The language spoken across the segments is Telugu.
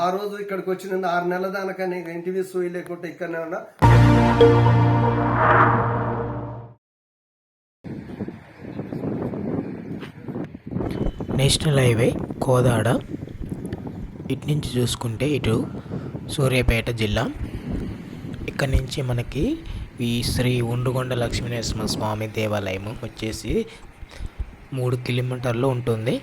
ఆ రోజు ఇక్కడికి వచ్చిన 6 నెలల దాకా నేను ఇంటివి సూయి లేకుండా ఇక్కడనే ఉన్నా. నేషనల్ హైవే కోదాడ ఇటు నుంచి చూసుకుంటే ఇటు సూర్యాపేట జిల్లా. ఇక్కడ నుంచి మనకి ఈ శ్రీ ఉండుగొండ లక్ష్మీనరసింహ స్వామి దేవాలయం వచ్చేసి 3 కిలోమీటర్లు ఉంటుంది.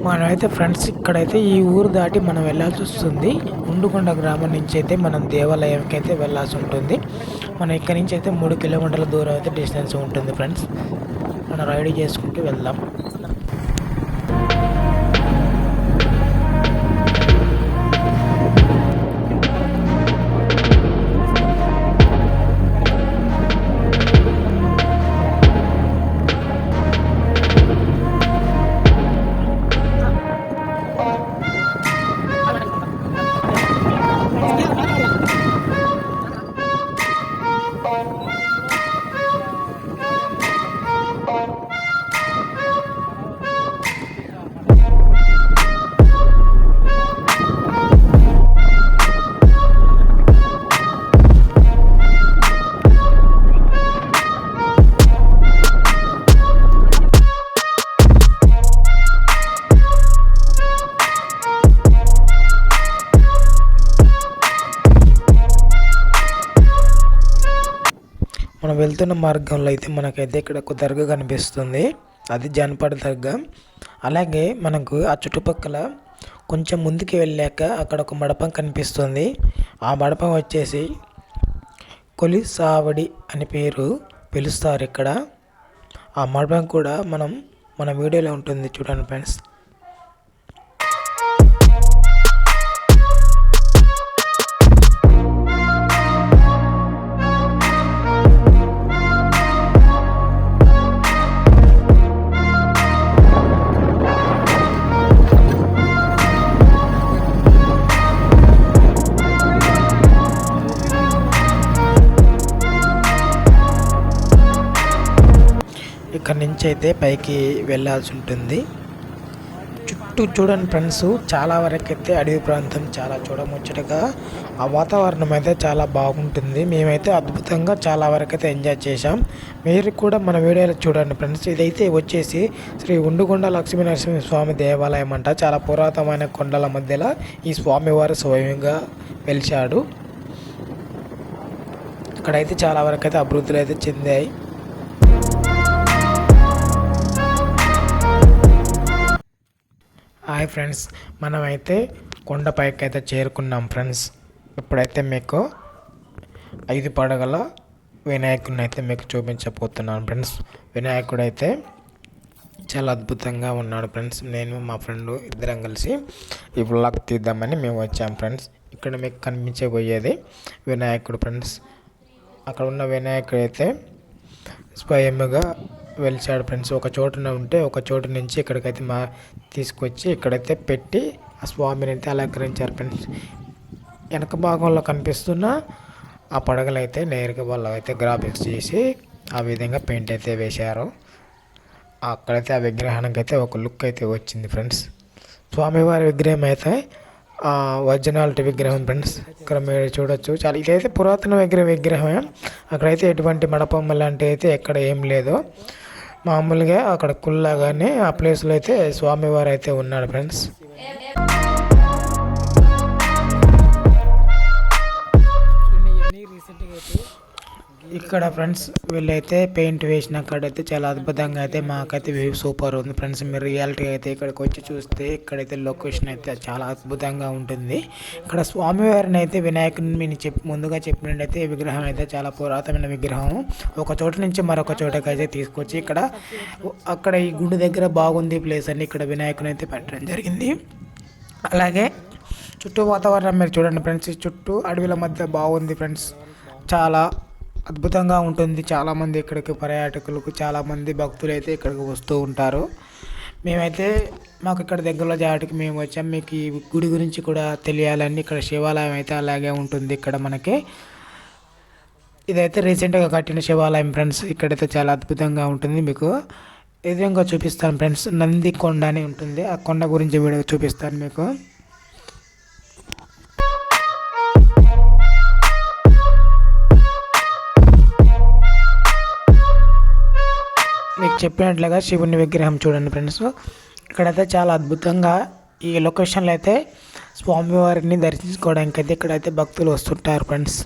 మనమైతే ఫ్రెండ్స్ ఇక్కడైతే ఈ ఊరు దాటి మనం వెళ్ళాల్సి వస్తుంది. ఉండుకొండ గ్రామం నుంచి అయితే మనం దేవాలయంకి అయితే వెళ్ళాల్సి ఉంటుంది. మనం ఇక్కడ నుంచి అయితే 3 కిలోమీటర్ల దూరం అయితే డిస్టెన్స్ ఉంటుంది ఫ్రెండ్స్. మనం రైడ్ చేసుకుంటూ వెళ్దాం. మనం వెళ్తున్న మార్గంలో అయితే మనకైతే ఇక్కడ ఒక దర్గా కనిపిస్తుంది. అది జానపద దర్గా. అలాగే మనకు ఆ చుట్టుపక్కల కొంచెం ముందుకు వెళ్ళాక అక్కడ ఒక మండపం కనిపిస్తుంది. ఆ మండపం వచ్చేసి కొలి సావడి అని పేరు పిలుస్తారు ఇక్కడ. ఆ మండపం కూడా మన వీడియోలో ఉంటుంది చూడండి ఫ్రెండ్స్. ఇక్కడ నుంచి అయితే పైకి వెళ్ళాల్సి ఉంటుంది. చుట్టూ చూడండి ఫ్రెండ్స్, చాలా వరకు అయితే అడవి ప్రాంతం చాలా చూడముచ్చటగా, ఆ వాతావరణం అయితే చాలా బాగుంటుంది. మేమైతే అద్భుతంగా చాలా వరకు అయితే ఎంజాయ్ చేసాం. మీరు కూడా మన వీడియోలో చూడండి ఫ్రెండ్స్. ఇదైతే వచ్చేసి శ్రీ ఉండుగొండ లక్ష్మీనరసింహ స్వామి దేవాలయం అంట. చాలా పురాతనమైన కొండల మధ్యలో ఈ స్వామివారు స్వయంగా వెలిశాడు. ఇక్కడైతే చాలా వరకు అయితే అభివృద్ధులు అయితే చెందాయి. హాయ్ ఫ్రెండ్స్, మనమైతే కొండపైకి అయితే చేరుకున్నాం ఫ్రెండ్స్. ఇప్పుడైతే మీకు 5 పడగల వినాయకుడిని అయితే మీకు చూపించబోతున్నాను ఫ్రెండ్స్. వినాయకుడు అయితే చాలా అద్భుతంగా ఉన్నాడు ఫ్రెండ్స్. నేను మా ఫ్రెండ్ ఇద్దరం కలిసి ఈ వ్లాగ్ తీద్దామని మేము వచ్చాం ఫ్రెండ్స్. ఇక్కడ మీకు కనిపించబోయేది వినాయకుడు ఫ్రెండ్స్. అక్కడ ఉన్న వినాయకుడు అయితే స్వయంగా వెలిచాడు ఫ్రెండ్స్. ఒక చోటున ఉంటే ఒక చోటు నుంచి ఇక్కడికైతే తీసుకొచ్చి ఇక్కడైతే పెట్టి ఆ స్వామిని అయితే అలంకరించారు ఫ్రెండ్స్. వెనక భాగంలో కనిపిస్తున్న ఆ పడగలు అయితే నేరుగా వాళ్ళు అయితే గ్రాఫిక్స్ చేసి ఆ విధంగా పెయింట్ అయితే వేశారు. అక్కడైతే ఆ విగ్రహానికి అయితే ఒక లుక్ అయితే వచ్చింది ఫ్రెండ్స్. స్వామివారి విగ్రహం అయితే ఒరిజినాలిటీ విగ్రహం ఫ్రెండ్స్. ఇక్కడ మీరు చూడొచ్చు, చాలా ఇదైతే పురాతన విగ్రహమే. అక్కడైతే ఎటువంటి మడపమ్మ లాంటివి అయితే ఎక్కడ ఏం లేదు. మామూలుగా అక్కడ కుల్లాగానే ఆ ప్లేస్లో అయితే స్వామివారు అయితే ఉన్నాడు ఫ్రెండ్స్. ఇక్కడ ఫ్రెండ్స్ వీళ్ళైతే పెయింట్ వేసిన కాడైతే చాలా అద్భుతంగా అయితే మాకైతే వ్యూ సూపర్ ఉంది ఫ్రెండ్స్. మీరు రియాలిటీ అయితే ఇక్కడికి వచ్చి చూస్తే ఇక్కడైతే లొకేషన్ అయితే చాలా అద్భుతంగా ఉంటుంది. ఇక్కడ స్వామివారిని అయితే వినాయకుని మీరు ముందుగా చెప్పినట్టయితే ఈ విగ్రహం అయితే చాలా పురాతనమైన విగ్రహం. ఒక చోట నుంచి మరొక చోటకి అయితే తీసుకొచ్చి అక్కడ ఈ గుడి దగ్గర బాగుంది ప్లేస్ అని ఇక్కడ వినాయకుని అయితే పెట్టడం జరిగింది. అలాగే చుట్టూ వాతావరణం మీరు చూడండి ఫ్రెండ్స్, చుట్టూ అడవిల మధ్య బాగుంది ఫ్రెండ్స్. చాలా అద్భుతంగా ఉంటుంది. చాలామంది ఇక్కడికి పర్యాటకులకు, చాలామంది భక్తులు అయితే ఇక్కడికి వస్తూ ఉంటారు. మాకు ఇక్కడ దగ్గరలో జాటికి మేము వచ్చాం. మీకు ఈ గుడి గురించి కూడా తెలియాలని ఇక్కడ శివాలయం అయితే అలాగే ఉంటుంది. ఇక్కడ మనకి ఇదైతే రీసెంట్గా కట్టిన శివాలయం ఫ్రెండ్స్. ఇక్కడైతే చాలా అద్భుతంగా ఉంటుంది. మీకు ఎదురుగా చూపిస్తాను ఫ్రెండ్స్. నంది కొండ అని ఉంటుంది, ఆ కొండ గురించి వీడియో చూపిస్తాను మీకు. మీకు చెప్పినట్లుగా శివుని విగ్రహం చూడండి ఫ్రెండ్స్. ఇక్కడైతే చాలా అద్భుతంగా ఈ లొకేషన్లో అయితే స్వామివారిని దర్శించుకోవడానికి అయితే ఇక్కడైతే భక్తులు వస్తుంటారు ఫ్రెండ్స్.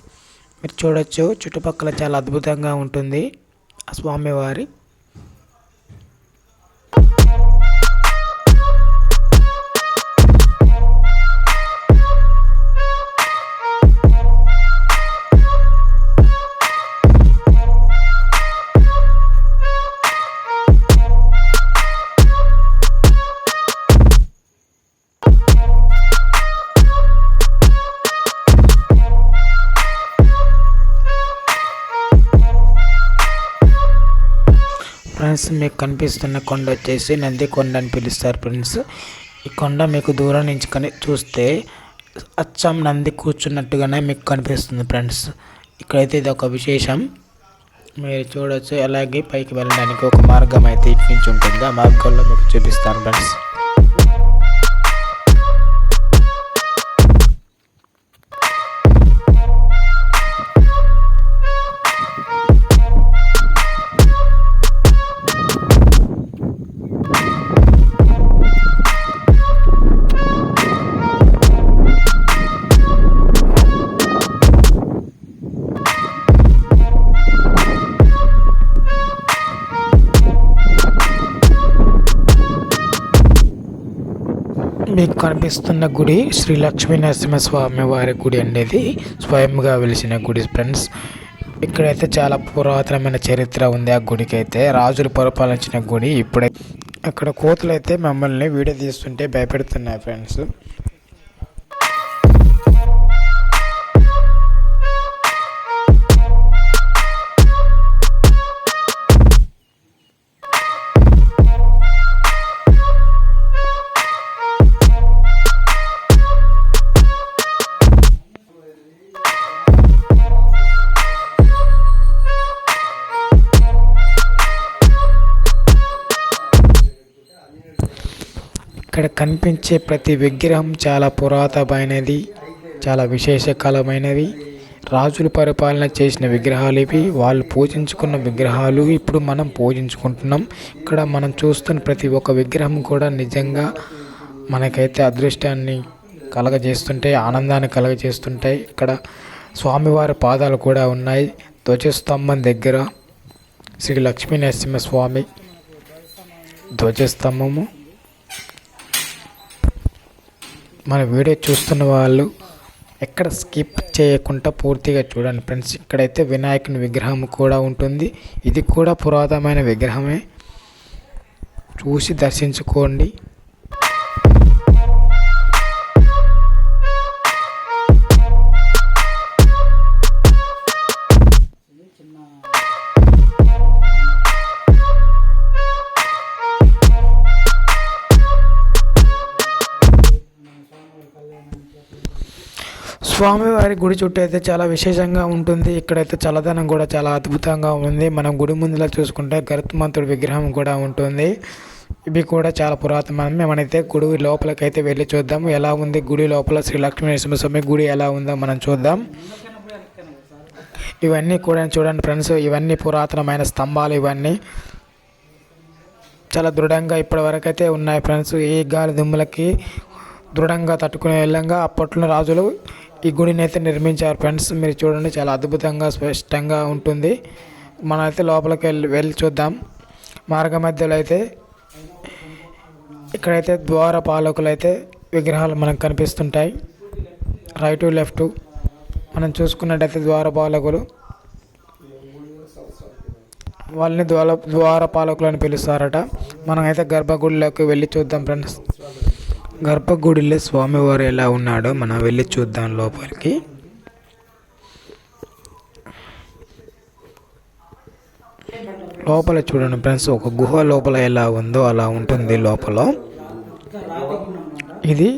మీరు చూడొచ్చు, చుట్టుపక్కల చాలా అద్భుతంగా ఉంటుంది ఆ స్వామివారి. ఫ్రెండ్స్ మీకు కనిపిస్తున్న కొండ వచ్చేసి నంది కొండ అని పిలుస్తారు ఫ్రెండ్స్. ఈ కొండ మీకు దూరం నుంచి చూస్తే అచ్చం నంది కూర్చున్నట్టుగానే మీకు కనిపిస్తుంది ఫ్రెండ్స్. ఇక్కడైతే ఇది ఒక విశేషం మీరు చూడొచ్చు. అలాగే పైకి వెళ్ళడానికి ఒక మార్గం అయితే ఇటు నుంచి ఉంటుంది, ఆ మార్గంలో మీకు చూపిస్తాను ఫ్రెండ్స్. మీకు కనిపిస్తున్న గుడి శ్రీ లక్ష్మీ నరసింహస్వామి వారి గుడి అనేది స్వయంగా వెలిసిన గుడి ఫ్రెండ్స్. ఇక్కడైతే చాలా పురాతనమైన చరిత్ర ఉంది ఆ గుడికి అయితే. రాజులు పరిపాలించిన గుడి. ఇప్పుడే అక్కడ కోతులు అయితే మమ్మల్ని వీడియో తీస్తుంటే భయపెడుతున్నాయి ఫ్రెండ్స్. ఇక్కడ కనిపించే ప్రతి విగ్రహం చాలా పురాతనమైనది, చాలా విశేషకాలమైనవి. రాజులు పరిపాలన చేసిన విగ్రహాలు ఇవి. వాళ్ళు పూజించుకున్న విగ్రహాలు ఇప్పుడు మనం పూజించుకుంటున్నాం. ఇక్కడ మనం చూస్తున్న ప్రతి ఒక్క విగ్రహం కూడా నిజంగా మనకైతే అదృష్టాన్ని కలగజేస్తుంటాయి, ఆనందాన్ని కలగజేస్తుంటాయి. ఇక్కడ స్వామివారి పాదాలు కూడా ఉన్నాయి. ధ్వజస్తంభం దగ్గర శ్రీ లక్ష్మీ నరసింహస్వామి ధ్వజస్తంభము. మన వీడియో చూస్తున్న వాళ్ళు ఎక్కడ స్కిప్ చేయకుండా పూర్తిగా చూడండి ఫ్రెండ్స్. ఇక్కడైతే వినాయకుని విగ్రహం కూడా ఉంటుంది. ఇది కూడా పురాతనమైన విగ్రహమే, చూసి దర్శించుకోండి. స్వామివారి గుడి చుట్టూ అయితే చాలా విశేషంగా ఉంటుంది. ఇక్కడైతే చల్లదనం కూడా చాలా అద్భుతంగా ఉంది. మనం గుడి ముందులా చూసుకుంటే గరుత్మంతుడి విగ్రహం కూడా ఉంటుంది. ఇవి కూడా చాలా పురాతనమైనవి. మనమైతే గుడి లోపలికైతే వెళ్ళి చూద్దాం ఎలా ఉంది గుడి లోపల. శ్రీ లక్ష్మీనరసింహస్వామి గుడి ఎలా ఉందో మనం చూద్దాం. ఇవన్నీ కూడా చూడండి ఫ్రెండ్స్, ఇవన్నీ పురాతనమైన స్తంభాలు. ఇవన్నీ చాలా దృఢంగా ఇప్పటి వరకు అయితే ఉన్నాయి ఫ్రెండ్స్. ఈ గాలి దుమ్ములకి దృఢంగా తట్టుకునే విధంగా అప్పట్లో రాజులు ఈ గుడిని అయితే నిర్మించారు ఫ్రెండ్స్. మీరు చూడండి చాలా అద్భుతంగా స్పష్టంగా ఉంటుంది. మనమైతే లోపలికి వెళ్ళి చూద్దాం. మార్గ మధ్యలో అయితే ఇక్కడైతే ద్వారపాలకులు అయితే విగ్రహాలు మనకు కనిపిస్తుంటాయి. రైటు లెఫ్ట్ మనం చూసుకున్నట్టయితే ద్వారపాలకులు, వాళ్ళని ద్వారపాలకులు అని పిలుస్తారట. మనమైతే గర్భగుడిలోకి వెళ్ళి చూద్దాం ఫ్రెండ్స్. గర్భగుడిలో స్వామివారు ఎలా ఉన్నాడో మనం వెళ్ళి చూద్దాం లోపలికి. లోపల చూడండి ఫ్రెండ్స్, ఒక గుహ లోపల ఎలా ఉందో అలా ఉంటుంది లోపల. ఇది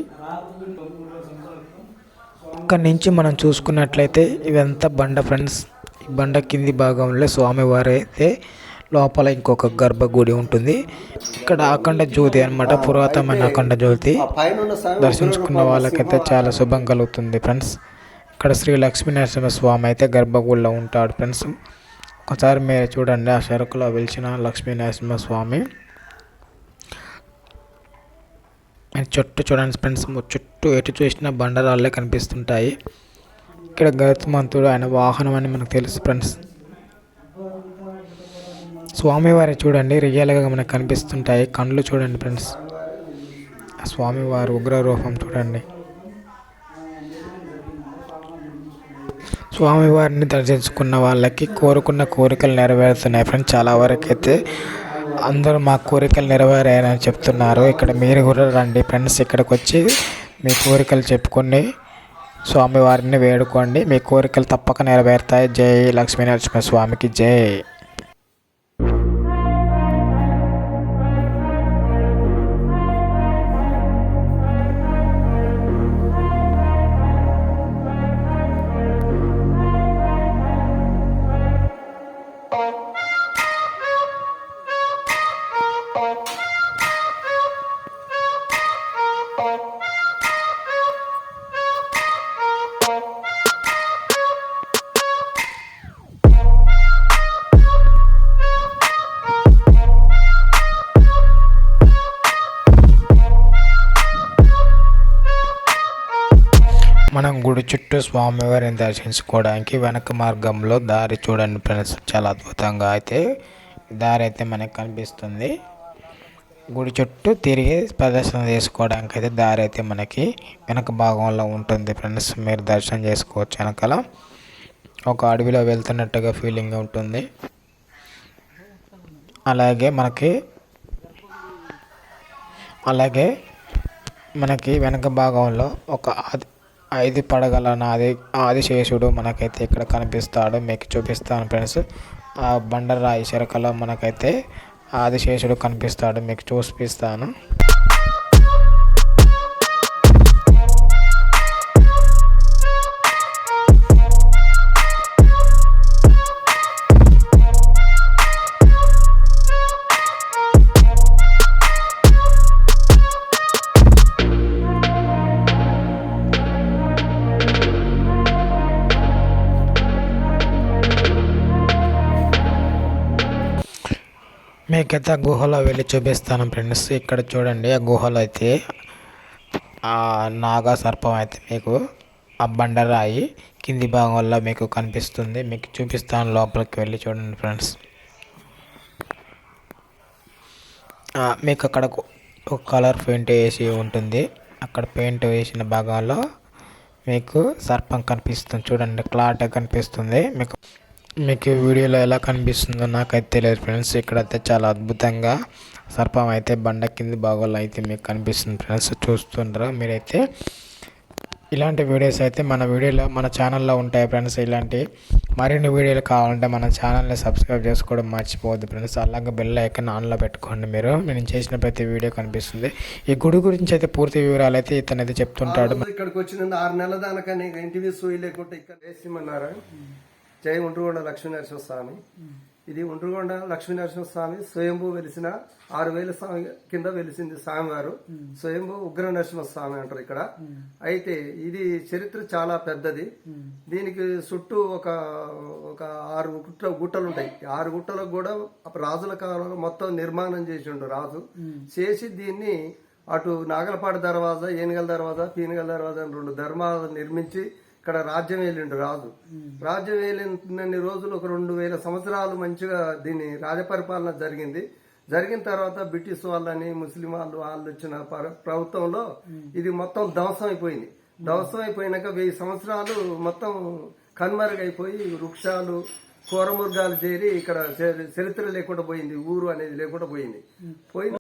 ఇక్కడ నుంచి మనం చూసుకున్నట్లయితే ఇదంతా బండ ఫ్రెండ్స్. ఈ బండ కింది భాగంలో స్వామివారు అయితే లోపల ఇంకొక గర్భగుడి ఉంటుంది. ఇక్కడ అఖండ జ్యోతి అనమాట, పురాతనమైన అఖండ జ్యోతి. దర్శించుకున్న వాళ్ళకైతే చాలా శుభం కలుగుతుంది ఫ్రెండ్స్. ఇక్కడ శ్రీ లక్ష్మీనరసింహ స్వామి అయితే గర్భగుడిలో ఉంటాడు ఫ్రెండ్స్. ఒకసారి మీరు చూడండి, ఆ చెరుకులో వెలిసిన లక్ష్మీనరసింహ స్వామి. చుట్టూ చూడండి ఫ్రెండ్స్, చుట్టూ ఎటు చూసినా బండరాళ్ళే కనిపిస్తుంటాయి. ఇక్కడ గరుత్మంతుడు ఆయన వాహనం అని మనకు తెలుసు ఫ్రెండ్స్. స్వామివారి చూడండి రియల్గా మనకు కనిపిస్తుంటాయి. కళ్ళు చూడండి ఫ్రెండ్స్, స్వామివారి ఉగ్ర రూపం చూడండి. స్వామివారిని దర్శించుకున్న వాళ్ళకి కోరుకున్న కోరికలు నెరవేరుతున్నాయి ఫ్రెండ్స్. చాలా వరకు అయితే అందరూ మా కోరికలు నెరవేరాయని చెప్తున్నారు. ఇక్కడ మీరు కూడా రండి ఫ్రెండ్స్. ఇక్కడికి వచ్చి మీ కోరికలు చెప్పుకొని స్వామివారిని వేడుకోండి, మీ కోరికలు తప్పక నెరవేరుతాయి. జై లక్ష్మీనరసింహ స్వామికి జై. మనం గుడి చుట్టూ స్వామివారిని దర్శించుకోవడానికి వెనక మార్గంలో దారి చూడండి ఫ్రెండ్స్. చాలా అద్భుతంగా అయితే దారి అయితే మనకు కనిపిస్తుంది. గుడి చుట్టూ తిరిగి ప్రదర్శన చేసుకోవడానికి అయితే దారి అయితే మనకి వెనక భాగంలో ఉంటుంది ఫ్రెండ్స్. మీరు దర్శనం చేసుకోవచ్చు. వెనకాల ఒక అడవిలో వెళ్తున్నట్టుగా ఫీలింగ్ ఉంటుంది. అలాగే మనకి వెనక భాగంలో ఒక 5 పడగల ఆదిశేషుడు మనకైతే ఇక్కడ కనిపిస్తాడు. మీకు చూపిస్తాను ఫ్రెండ్స్. ఆ బండరాయి చెరకలో మనకైతే ఆదిశేషుడు కనిపిస్తాడు, మీకు చూపిస్తాను. మీకైతే ఆ గుహలో వెళ్ళి చూపిస్తాను ఫ్రెండ్స్. ఇక్కడ చూడండి, ఆ గుహలో అయితే ఆ నాగా సర్పం అయితే మీకు ఆ బండరాయి కింది భాగంలో మీకు కనిపిస్తుంది. మీకు చూపిస్తాను, లోపలికి వెళ్ళి చూడండి ఫ్రెండ్స్. మీకు అక్కడ ఒక కలర్ పెయింట్ వేసి ఉంటుంది. అక్కడ పెయింట్ వేసిన భాగంలో మీకు సర్పం కనిపిస్తుంది చూడండి, క్లారిటీగా కనిపిస్తుంది. మీకు వీడియోలో ఎలా కనిపిస్తుందో నాకైతే తెలియదు ఫ్రెండ్స్. ఇక్కడైతే చాలా అద్భుతంగా సర్పం అయితే బండ కింది భాగంలో అయితే మీకు కనిపిస్తుంది ఫ్రెండ్స్. చూస్తుంటారు మీరైతే. ఇలాంటి వీడియోస్ అయితే మన ఛానల్లో ఉంటాయి ఫ్రెండ్స్. ఇలాంటి మరిన్ని వీడియోలు కావాలంటే మన ఛానల్ని సబ్స్క్రైబ్ చేసుకోవడం మర్చిపోవద్దు ఫ్రెండ్స్. అలాగే బెల్ ఐకాన్ ఆన్లో పెట్టుకోండి. నేను చేసిన ప్రతి వీడియో కనిపిస్తుంది. ఈ గుడి గురించి అయితే పూర్తి వివరాలు అయితే ఇతనైతే చెప్తుంటాడు. ఇక్కడికి వచ్చిన 6 నెలల దాకా ఇంటివి సూయి లేకుంటే ఇక్కడ వేసిమన్నారా. జై ఉండ్రుగొండ లక్ష్మీనరసింహ స్వామి. ఇది ఉండ్రగొండ లక్ష్మీనరసింహస్వామి స్వయంభూ వెలిసిన 6000 స్వామి కింద వెలిసింది స్వామివారు. స్వయంభూ ఉగ్ర నరసింహస్వామి అంటారు ఇక్కడ. అయితే ఇది చరిత్ర చాలా పెద్దది. దీనికి చుట్టూ ఒక 6 గుట్టలు ఉంటాయి. 6 గుట్టలకు కూడా రాజుల కాలంలో మొత్తం నిర్మాణం చేసిండు రాజు. చేసి దీన్ని అటు నాగలపాడు దర్వాజా, ఏనుగల దర్వాజా, పీనుగల దర్వాజా అని 2 ధర్మాలు నిర్మించి ఇక్కడ రాజ్యం వేలిండు రాజు. రాజ్యం వేలినన్ని రోజులు ఒక 2000 సంవత్సరాలు మంచిగా దీని రాజపరిపాలన జరిగింది. జరిగిన తర్వాత బ్రిటిష్ వాళ్ళని ముస్లిం వాళ్ళు వచ్చిన ప్రభుత్వంలో ఇది మొత్తం ధ్వంసం అయిపోయింది. ధ్వంసం అయిపోయినాక 1000 సంవత్సరాలు మొత్తం కనుమరుగైపోయి వృక్షాలు కూరమృగాలు చేరి ఇక్కడ చరిత్ర లేకుండా పోయింది. ఊరు అనేది లేకుండా పోయింది.